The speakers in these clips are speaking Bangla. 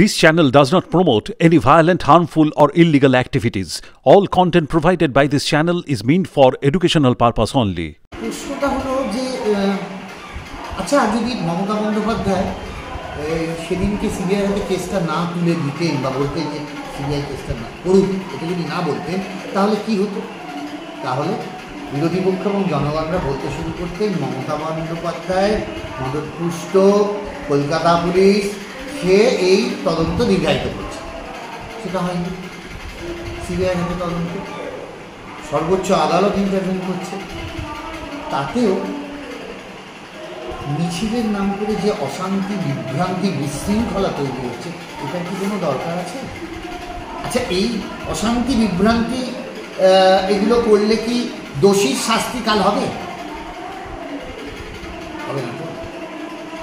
This channel does not promote any violent, harmful, or illegal activities. All content provided by this channel is meant for educational purpose only. প্রশ্নটা হলো যে আচ্ছা যদি মমতা বন্দ্যোপাধ্যায় সেদিনকে সিবিআই হাতে কেসটা না তুলে দিতেন বা বলতেন যে সিবিআই কেসটা না করুক, এটা যদি না বলতেন তাহলে কি হতো? তাহলে বিরোধী পক্ষ এবং জনগণরা বলতে শুরু করতেন মমতা বন্দ্যোপাধ্যায় মদতপুষ্ট কলকাতা পুলিশ সে এই তদন্ত দীর্ঘায়িত করছে। সেটা হয়নি। সিবিআই হাতে তদন্ত, সর্বোচ্চ আদালত ইন্টারভিউ করছে। তাতেও মিছিলের নাম করে যে অশান্তি, বিভ্রান্তি, বিশৃঙ্খলা তৈরি হচ্ছে, এটার কি কোনো দরকার আছে? আচ্ছা, এই অশান্তি, বিভ্রান্তি এগুলো করলে কি দোষীর শাস্তি কাল হবে? হবে না তো।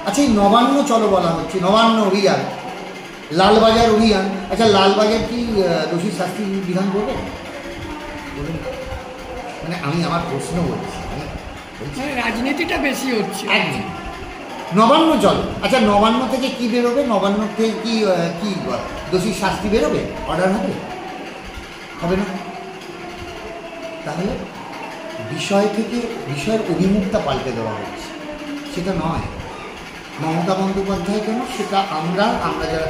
আচ্ছা, এই নবান্ন চলো বলা হচ্ছে, নবান্ন অভিযান, লালবাজার অভিযান। আচ্ছা, লালবাজার কি দোষীর শাস্তি বিধান করবে? মানে আমি আমার প্রশ্ন বলছি, রাজনীতিটা বেশি হচ্ছে। একদম। নবান্ন চলো, আচ্ছা নবান্ন থেকে কি বেরোবে? নবান্ন থেকে কি কি দোষীর শাস্তি বেরোবে? অর্ডার হবে? হবে না। তাহলে বিষয় থেকে বিষয়ের অভিমুখটা পাল্টে দেওয়া হচ্ছে, সেটা নয়। মমতা বন্দ্যোপাধ্যায় কেন সেটা আমরা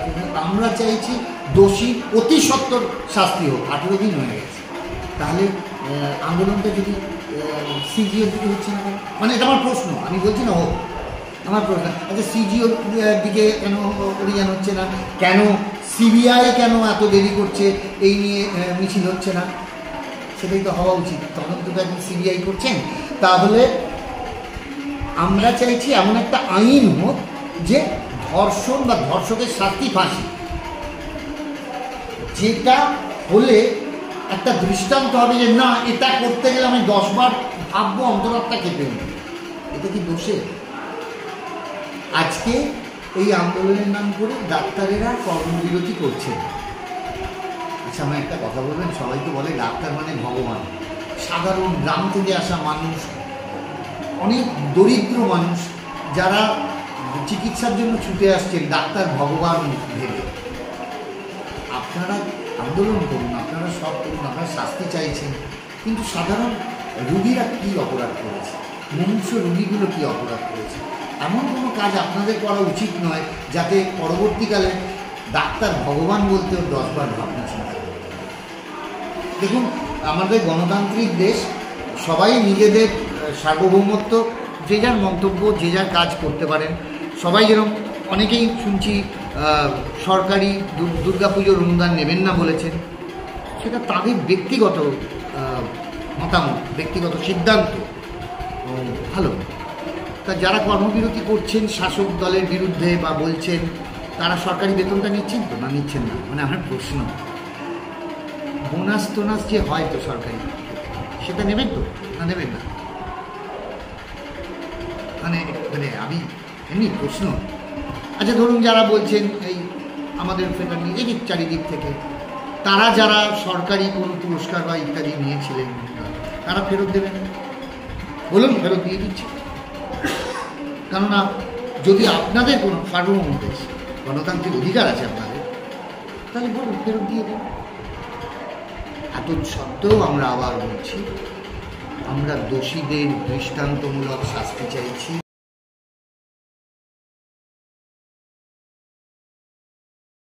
যারা আমরা চাইছি দোষী অতি সত্বর শাস্তি হোক। 18 দিন হয়ে গেছে, তাহলে আন্দোলনটা যদি সিজিওর দিকে হচ্ছে না, মানে এটা আমার প্রশ্ন, আমি বলছি না হোক, আমার প্রশ্ন। আচ্ছা, সিজিওর দিকে কেন অভিযান হচ্ছে না? কেন সিবিআই কেন এত দেরি করছে এই নিয়ে মিছিল হচ্ছে না? সেটাই তো হওয়া উচিত। তদন্তটা এখন সিবিআই করছেন। তাহলে আমরা চাইছি এমন একটা আইন হোক যে ধর্ষণ বা ধর্ষকের শাস্তি ফাঁসি, যেটা হলে একটা দৃষ্টান্ত হবে যে না, এটা করতে গেলে আমি 10 বার ভাববো, অন্তরাত্মা কেঁপে উঠবে। এটা কি দোষে? আজকে এই আন্দোলনের নাম করে ডাক্তারেরা কর্মবিরতি করছে। আচ্ছা, আমার একটা কথা বলবেন, সবাই তো বলে ডাক্তার মানে ভগবান। সাধারণ গ্রাম থেকে আসা মানুষ, অনেক দরিদ্র মানুষ যারা চিকিৎসার জন্য ছুটে আসছেন ডাক্তার ভগবান ভেবে। আপনারা আন্দোলন করুন, আপনারা সব করুন, আপনারা শাস্তি চাইছেন, কিন্তু সাধারণ রুগীরা কী অপরাধ করেছে? মনুষ্য রুগীগুলো কী অপরাধ করেছে? এমন কোনো কাজ আপনাদের করা উচিত নয় যাতে পরবর্তীকালে ডাক্তার ভগবান বলতেও 10 বার ভাবনা চিন্তা করতে। দেখুন, আমাদের গণতান্ত্রিক দেশ, সবাই নিজেদের সার্বভৌমত্ব, যে যার মন্তব্য, যে যার কাজ করতে পারেন। সবাই যেরকম, অনেকেই শুনছি সরকারি দুর্গাপুজোর অনুদান নেবেন না বলেছেন, সেটা তাদের ব্যক্তিগত মতামত, ব্যক্তিগত সিদ্ধান্ত। ভালো, তা যারা কর্মবিরতি করছেন শাসক দলের বিরুদ্ধে বা বলছেন, তারা সরকারি বেতনটা নিচ্ছেন তো না নিচ্ছেন না? মানে আমার প্রশ্ন, বোনাস টোনাস যে হয় তো সরকারি, সেটা নেবেন তো না নেবেন না? মানে মানে আমি এমনি প্রশ্ন। আচ্ছা, ধরুন যারা বলছেন এই আমাদের ফেরার নিয়ে এই চারিদিক থেকে, তারা যারা সরকারি কোনো পুরস্কার বা ইত্যাদি নিয়েছিলেন, তারা ফেরত দেবেন? বলুন, ফেরত দিয়ে দিচ্ছি। কেননা যদি আপনাদের কোনো সার্বভৌম দেশ, গণতান্ত্রিক অধিকার আছে আপনাদের, তাহলে বলুন ফেরত দিয়ে দেন। এত সত্ত্বেও আমরা আবার বলছি, আমরা দোষীদের দৃষ্টান্তমূলক শাস্তি চাইছি।